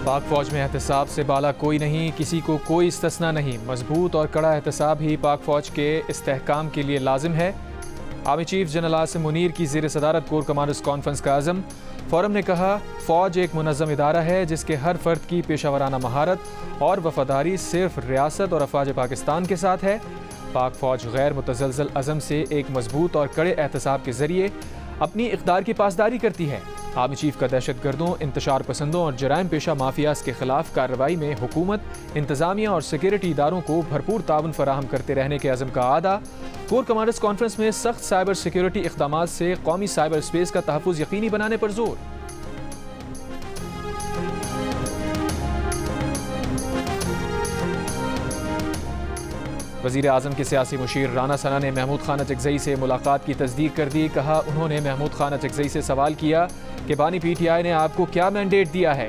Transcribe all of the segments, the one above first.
पाक फौज में एहतसाब से बाला कोई नहीं, किसी को कोई इस्तिस्ना नहीं। मजबूत और कड़ा एहतसाब ही पाक फौज के इस्तेहकाम के लिए लाजिम है। Army chief general Asim Munir की ज़ेर सदारत कोर कमांडर्स कॉन्फ्रेंस का आज़म। फोरम ने कहा, फ़ौज एक मुनज़्ज़म इदारा है जिसके हर फ़र्द की पेशावराना महारत और वफादारी सिर्फ रियासत और अफवाज पाकिस्तान के साथ है। पाक फ़ौज गैर मुतज़लज़ल अज़म से एक मजबूत और कड़े एहतसाब के ज़रिए अपनी इक़दार की पासदारी करती है। आर्मी चीफ का दहशत गर्दों, इंतशार पसंदों और जराइम पेशा माफियाज के खिलाफ कार्रवाई में हुकूमत, इंतजामिया और सिक्योरिटी इदारों को भरपूर ताउन फराहम करते रहने के अज़म का आदा। कोर कमांडर्स कॉन्फ्रेंस में सख्त साइबर सिक्योरिटी इक़दामात से कौमी साइबर स्पेस का तहफ़्फ़ुज़ यकीनी बनाने पर जोर। वज़ीर आज़म के सियासी मुशीर राना सना ने महमूद खान अचकज़ई से मुलाकात की तस्दीक कर दी। कहा, उन्होंने महमूद खान अचकज़ई से सवाल किया कि बानी PTI ने आपको क्या मैंडेट दिया है,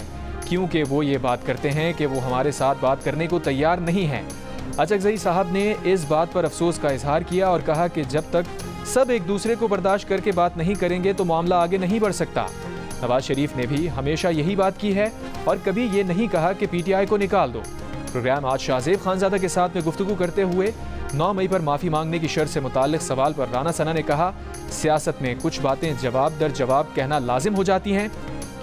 क्योंकि वो ये बात करते हैं कि वो हमारे साथ बात करने को तैयार नहीं हैं। अचकज़ई साहब ने इस बात पर अफसोस का इजहार किया और कहा कि जब तक सब एक दूसरे को बर्दाश्त करके बात नहीं करेंगे तो मामला आगे नहीं बढ़ सकता। नवाज शरीफ ने भी हमेशा यही बात की है और कभी ये नहीं कहा कि PTI को निकाल दो। प्रोग्राम आज शाहजेब खानजादा के साथ में गुफ्तगू करते हुए 9 मई पर माफ़ी मांगने की शर्त से मुताल्लिक सवाल पर राना सना ने कहा, सियासत में कुछ बातें जवाब दर जवाब कहना लाजिम हो जाती हैं,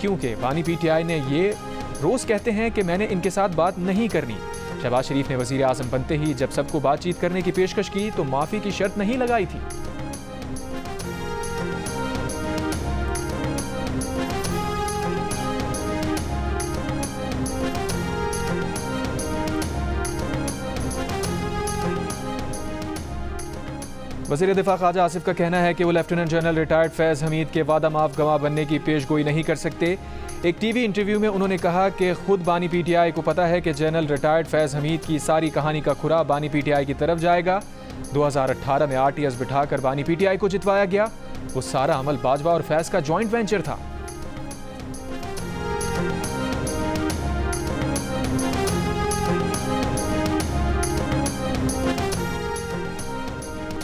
क्योंकि बानी PTI ने ये रोज़ कहते हैं कि मैंने इनके साथ बात नहीं करनी। शहबाज शरीफ ने वज़ीर आज़म बनते ही जब सबको बातचीत करने की पेशकश की तो माफ़ी की शर्त नहीं लगाई थी। वज़ीर दिफा ख्वाजा आसिफ का कहना है कि वो लेफ्टिनेंट जनरल रिटायर्ड फैज़ हमीद के वादा माफ गवाह बनने की पेश गोई नहीं कर सकते। एक TV इंटरव्यू में उन्होंने कहा कि खुद बानी PTI को पता है कि जनरल रिटायर्ड फैज़ हमीद की सारी कहानी का खुरा बानी PTI की तरफ जाएगा। 2018 में RTS बिठाकर बानी PTI को जितवाया गया। वो सारा अमल बाजवा और फैज़ का जॉइंट वेंचर था।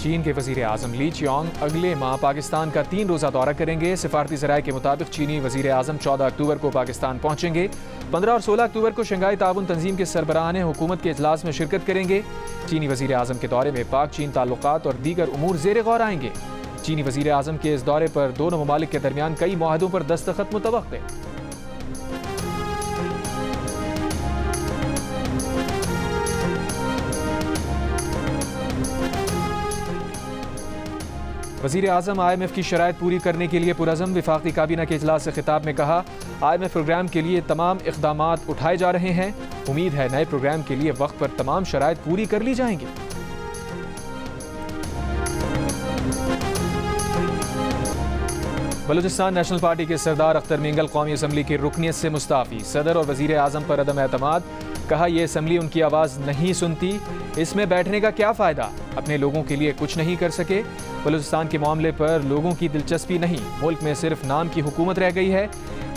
चीन के वज़ीर आज़म ली चियांग अगले माह पाकिस्तान का 3 रोज़ा दौरा करेंगे। सिफारती ज़राए के मुताबिक चीनी वज़ीर आज़म 14 अक्टूबर को पाकिस्तान पहुँचेंगे। 15 और 16 अक्टूबर को शंघाई ताउन तंजीम के सरबराहान हुकूमत के इजलास में शिरकत करेंगे। चीनी वज़ीर आज़म के दौरे में पाक चीन ताल्लुकात और दीगर उमूर ज़ेर गौर आएंगे। चीनी वज़ीर आज़म के इस दौरे पर दोनों ममालिक के दरमियान कई मुआहदों पर दस्तखत मुतवक्किल। वज़ीर आज़म IMF की शराइत पूरी करने के लिए पुरज़म। वफाकी काबीना के इजलास से खिताब में कहा, IMF प्रोग्राम के लिए तमाम इक़दामात उठाए जा रहे हैं। उम्मीद है नए प्रोग्राम के लिए वक्त पर तमाम शराइत पूरी कर ली जाएंगी। बलूचिस्तान नेशनल पार्टी के सरदार अख्तर मेंगल कौमी असम्बली की रुकनियत से मुस्ताफ़ी। सदर और वज़ीर आज़म पर अदम एतमाद। कहा, यह असम्बली उनकी आवाज़ नहीं सुनती, इसमें बैठने का क्या फ़ायदा, अपने लोगों के लिए कुछ नहीं कर सके। बलूचिस्तान के मामले पर लोगों की दिलचस्पी नहीं, मुल्क में सिर्फ नाम की हुकूमत रह गई है।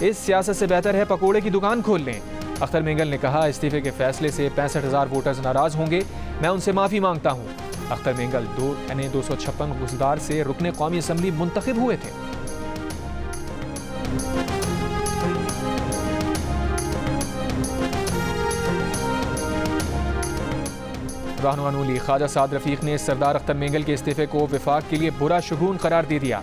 इस सियासत से बेहतर है पकोड़े की दुकान खोल लें। अख्तर मेंगल ने कहा, इस्तीफे के फैसले से 65,000 वोटर्स नाराज़ होंगे, मैं उनसे माफ़ी मांगता हूँ। अख्तर मेंगल 256 गुज़दार से रुकने कौमी असम्बली मुंतखब हुए थे। रहनुमा नूली ख्वाजा साद रफीक ने सरदार अख्तर मेंगल के इस्तीफे को वफाक के लिए बुरा शुगून करार दे दिया।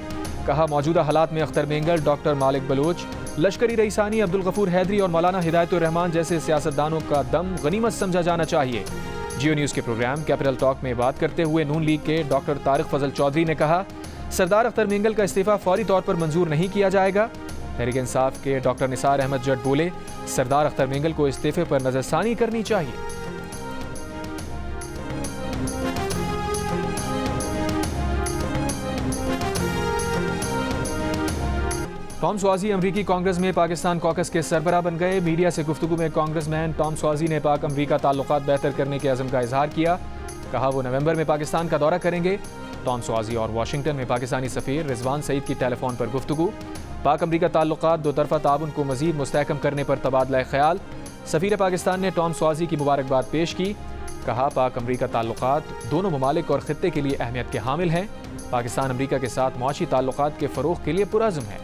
कहा, मौजूदा हालात में अख्तर मेंगल, डॉक्टर मालिक बलोच, लश्करी रईसानी, अब्दुल गफूर हैदरी और मौलाना हिदायतुर रहमान जैसे सियासतदानों का दम गनीमत समझा जाना चाहिए। जियो न्यूज़ के प्रोग्राम कैपिटल टॉक में बात करते हुए नून लीग के डॉक्टर तारिक फजल चौधरी ने कहा, सरदार अख्तर मेंगल का इस्तीफा फौरी तौर पर मंजूर नहीं किया जाएगा। तहरीक इंसाफ के डॉक्टर निसार अहमद जट बोले, सरदार अख्तर मेंगल को इस्तीफे पर नजरसानी करनी चाहिए। टॉम स्वाज़ी अमरीकी कांग्रेस में पाकिस्तान कॉकस के सरबराह बन गए। मीडिया से गुफ्तगू में कांग्रेसमैन टॉम स्वाज़ी ने पाक अमरीका ताल्लुकात बेहतर करने के अज़म का इजहार किया। कहा, वो नवंबर में पाकिस्तान का दौरा करेंगे। टॉम स्वाज़ी और वाशिंगटन में पाकिस्तानी सफ़ीर रिजवान सईद की टेलीफोन पर गुफ्तगू। पाक अमरीका ताल्लुकात दो तरफ़ा ताउन को मज़ीद मुस्तहकम करने पर तबादला ख्याल। सफ़ीर पाकिस्तान ने टॉम स्वाज़ी की मुबारकबाद पेश की। कहा, पाक अमरीका ताल्लुकात दोनों ममालिक और ख़ित्ते के लिए अहमियत के हामिल हैं। पाकिस्तान अमरीका के साथ मुआशी ताल्लुकात के फ़रोग़ के लिए पुरअज़्म है।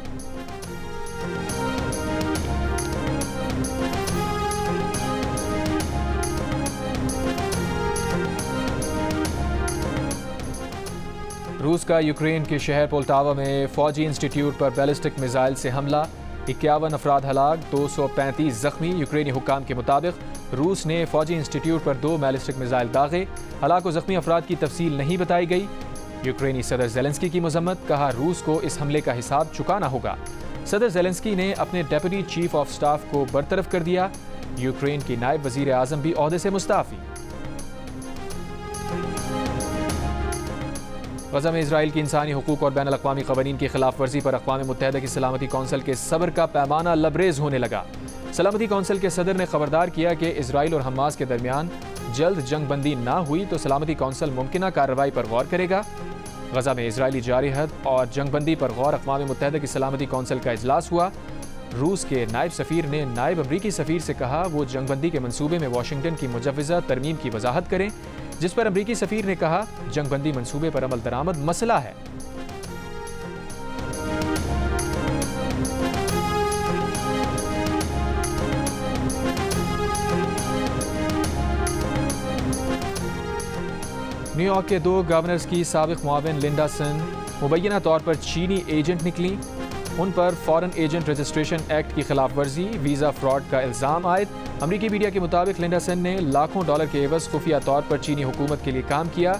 रूस का यूक्रेन के शहर पोल्टावा में फौजी इंस्टीट्यूट पर बैलिस्टिक मिसाइल से हमला, 51 अफराद हलाक, 235 जख्मी। यूक्रेनी हुक्काम के मुताबिक रूस ने फौजी इंस्टीट्यूट पर 2 बैलिस्टिक मिसाइल दागे। हलाक व जख्मी अफराद की तफसील नहीं बताई गई। यूक्रेनी सदर ज़ेलेंस्की की मजम्मत, कहा रूस को इस हमले का हिसाब चुकाना होगा। सदर ज़ेलेंस्की ने अपने डेप्यूटी चीफ ऑफ स्टाफ को बरतरफ कर दिया। यूक्रेन की नायब वजीर आज़म भी ओहदे से मुस्ताफ़ी। गज़ा में इजराइल की इंसानी हुकूक और बैन अल-अक़वामी क़वानीन की खिलाफ वर्जी पर अक़वाम मुत्तहिदा की सलामती कौंसिल के सब्र का पैमाना लबरेज होने लगा। सलामती कौंसिल के सदर ने खबरदार किया कि इजराइल और हमास के दरमियान जल्द जंग बंदी ना हुई तो सलामती कौंसिल मुमकिन कार्रवाई पर गौर करेगा। गज़ा में इजरायली जारिहत और जंग बंदी पर गौर अक़वाम मुत्तहिदा की सलामती कौंसिल का इजलास हुआ। रूस के नायब सफ़ीर ने नायब अमरीकी सफ़ीर से कहा वो जंग बंदी के मंसूबे में वाशिंगटन की मुजव्वज़ा तरमीम की वजाहत करें, जिस पर अमरीकी सफ़ीर ने कहा जंग बंदी मंसूबे पर अमल दरामद मसला है। न्यूयॉर्क के 2 गवर्नर्स की साबिक मुआविन लिंडा सन मुबैना तौर पर चीनी एजेंट निकली। उन पर फॉरेन एजेंट रजिस्ट्रेशन एक्ट की खिलाफ वर्जी, वीज़ा फ्रॉड का इल्ज़ाम आयद। अमरीकी मीडिया के मुताबिक लिंडा सन ने लाखों डॉलर के एवज़ खुफिया तौर पर चीनी हुकूमत के लिए काम किया।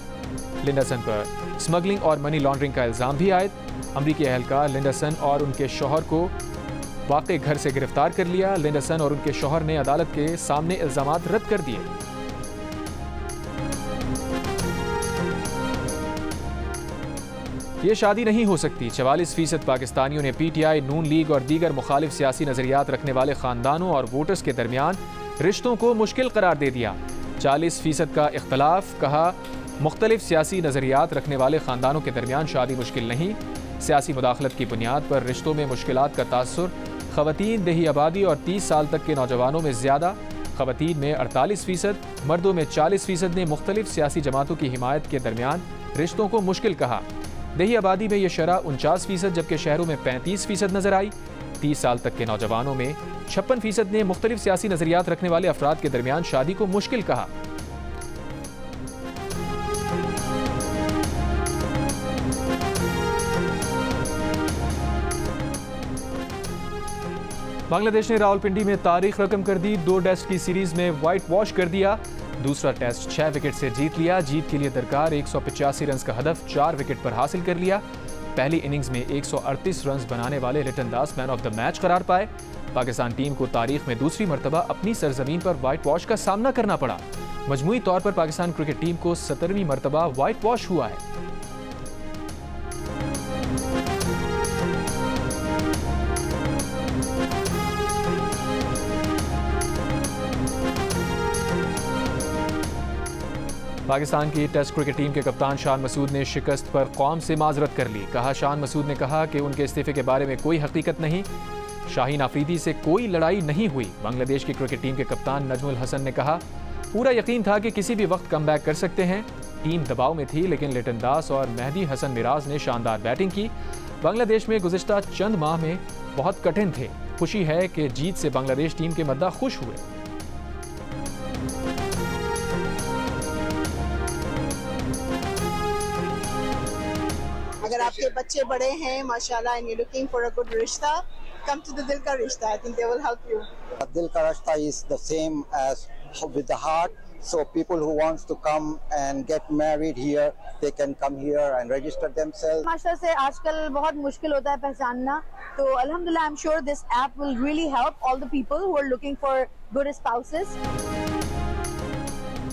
लिंडा सन पर स्मगलिंग और मनी लॉन्ड्रिंग का इल्ज़ाम भी आयद। अमरीकी एहलकार लिंडा सन और उनके शौहर को वाक़ई घर से गिरफ्तार कर लिया। लिंडा सन और उनके शौहर ने अदालत के सामने इल्ज़ामात रद्द कर दिए। ये शादी नहीं हो सकती, 44% पाकिस्तानियों ने PTI, नून लीग और दीगर मुखालिफ सियासी नज़रियात रखने वाले ख़ानदानों और वोटर्स के दरमियान रिश्तों को मुश्किल करार दे दिया। 40% का इख्तलाफ, कहा मुख्तलिफ सियासी नज़रियात रखने वाले ख़ानदानों के दरमियान शादी मुश्किल नहीं। सियासी मुदाखलत की बुनियाद पर रिश्तों में मुश्किलात का तासुर, ख़वातीन, देही आबादी और 30 साल तक के नौजवानों में ज़्यादा। ख़वातीन में 48%, मर्दों में 40% ने मुख्तलिफ सियासी जमातों की हिमायत के दरमियान रिश्तों को मुश्किल कहा। देही आबादी में यह शरह 49%, जबकि शहरों में 35% नजर आई। 30 साल तक के नौजवानों में 56% ने मुख्तलिफ सियासी नजरियात रखने वाले अफराद के दरमियान शादी को मुश्किल कहा। बांग्लादेश ने रावलपिंडी में तारीख रकम कर दी। 2 टेस्ट की सीरीज में व्हाइट वॉश कर दिया। दूसरा टेस्ट 6 विकेट से जीत लिया। जीत के लिए दरकार 185 रन का हदफ 4 विकेट पर हासिल कर लिया। पहली इनिंग्स में 138 रन बनाने वाले लिटन दास मैन ऑफ द मैच करार पाए। पाकिस्तान टीम को तारीख में दूसरी मरतबा अपनी सरजमीन पर व्हाइट वॉश का सामना करना पड़ा। मजमूई तौर पर पाकिस्तान क्रिकेट टीम को 17वीं मरतबा व्हाइट वॉश हुआ है। पाकिस्तान की टेस्ट क्रिकेट टीम के कप्तान शान मसूद ने शिकस्त पर कौम से माजरत कर ली। कहा शान मसूद ने कहा कि उनके इस्तीफे के बारे में कोई हकीकत नहीं, शाहीन आफरीदी से कोई लड़ाई नहीं हुई। बांग्लादेश की क्रिकेट टीम के कप्तान नजमुल हसन ने कहा पूरा यकीन था कि किसी भी वक्त कम बैक कर सकते हैं। टीम दबाव में थी, लेकिन लिटन दास और मेहदी हसन मिराज ने शानदार बैटिंग की। बांग्लादेश में गुज़िश्ता चंद माह में बहुत कठिन थे। खुशी है कि जीत से बांग्लादेश टीम के मद्दा खुश हुए। अगर आपके बच्चे बड़े हैं माशाल्लाह and you're looking for a good रिश्ता, come to the दिल का रिश्ता. I think they will help you. दिल का रिश्ता is the same as with the heart. So people who wants to come and get married here, they can come here and register themselves. माशाल्लाह से आजकल बहुत मुश्किल होता है पहचानना, तो अल्हम्दुलिल्लाह I'm sure this app will really help all the people who are looking for good spouses.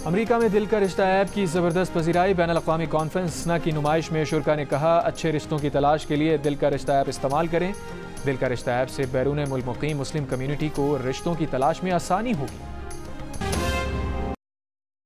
America में दिल का रिश्ता ऐप की ज़बरदस्त पजीराई। बैन अल-अक़वामी कॉन्फ्रेंस SNA की नुमाइश में शुरका ने कहा अच्छे रिश्तों की तलाश के लिए दिल का रिश्ता ऐप इस्तेमाल करें। दिल का रिश्ता ऐप से बैरून मुल्क मुक़ीम मुस्लिम कम्यूनिटी को रिश्तों की तलाश में आसानी होगी।